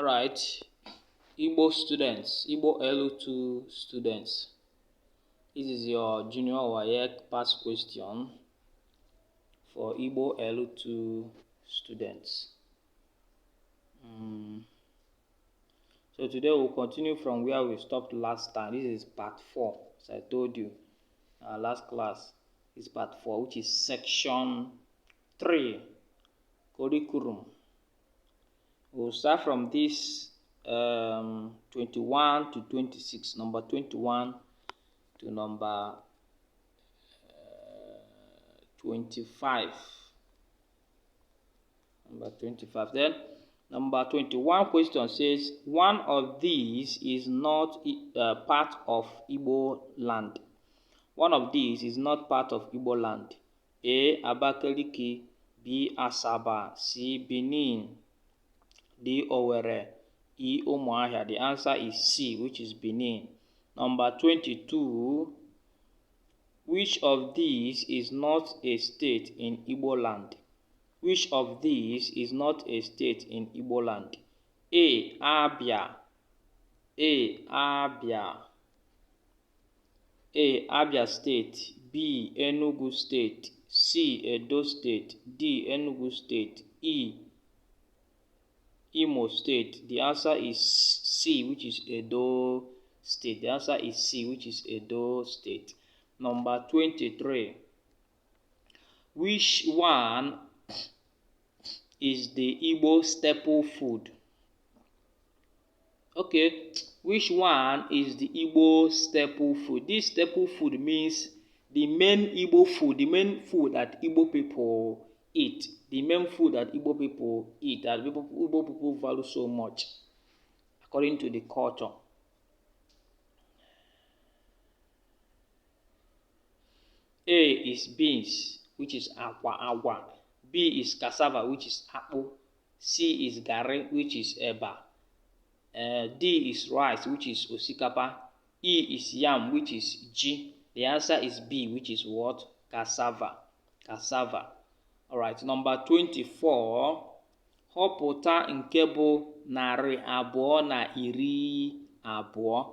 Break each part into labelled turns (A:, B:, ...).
A: Alright, Igbo students, Igbo L2 students. This is your junior WAEC past question for Igbo L2 students. So today we'll continue from where we stopped last time. This is part 4, as I told you. Last class is part 4, which is section 3, curriculum. We'll start from this 21 to 26, number 21 to number 25. Number 25. Then number 21 question says, one of these is not part of Igbo land. One of these is not part of Igbo land. A. Abakaliki, B. Asaba, C. Benin, D. Owerri, E. Umuahia. The answer is C, which is Benin. Number 22. Which of these is not a state in Igbo land? Which of these is not a state in Igbo land? A. Abia. A. Abia. A. Abia State. B. Enugu State. C. Edo State. D. Enugu State. E. Imo State. The answer is C, which is Edo State. The answer is C, which is Edo State. Number 23. Which one is the Igbo staple food? Okay, which one is the Igbo staple food? This staple food means the main Igbo food, the main food that Igbo people eat. The main food that Igbo people eat, that Igbo people value so much, according to the culture. A is beans, which is agwa. B is cassava, which is akpu. C is garri, which is eba. D is rice, which is osikapa. E is yam, which is ji. The answer is B, which is what? Cassava. Cassava. Alright, number 24. Họpụta nke bụ narị abụọ na iri abụọ.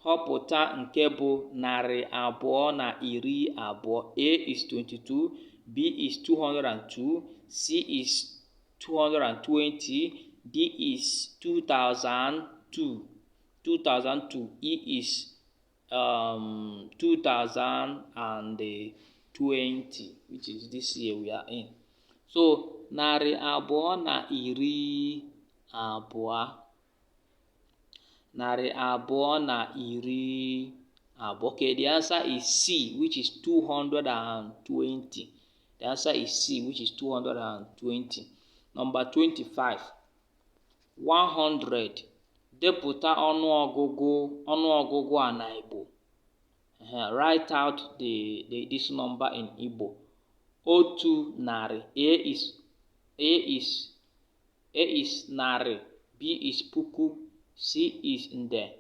A: Họpụta nke bụ narị abụọ na iri abụọ. A is 22, B is 202, C is 220, D is 2002. 2002. E is 2020, which is this year we are in. So, narị abụọ na iri abụọ. Narị abụọ na iri abụọ. Okay, the answer is C, which is 220. The answer is C, which is 220. Number 25. 100. Depụta ọnụọgụgụ a na Igbo. Write out this number in Igbo. Otu narị. A is narị. B is puku. C is nde.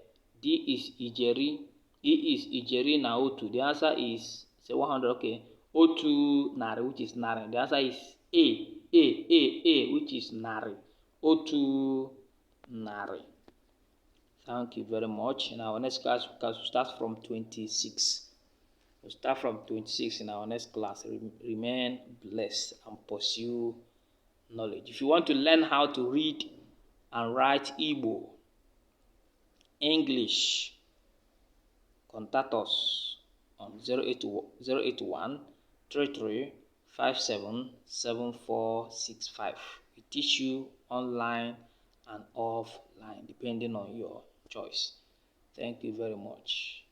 A: D is ijeri. E is ijeri na otu. The answer is, say 100, okay. Otu narị, which is narị. The answer is A, which is narị. Otu narị. Thank you very much. In our next class, we'll start from 26. We'll start from 26 in our next class. Remain blessed and pursue knowledge. If you want to learn how to read and write Igbo, English, contact us on 081 33 57 7465. We teach you online and offline, depending on your choice. Thank you very much.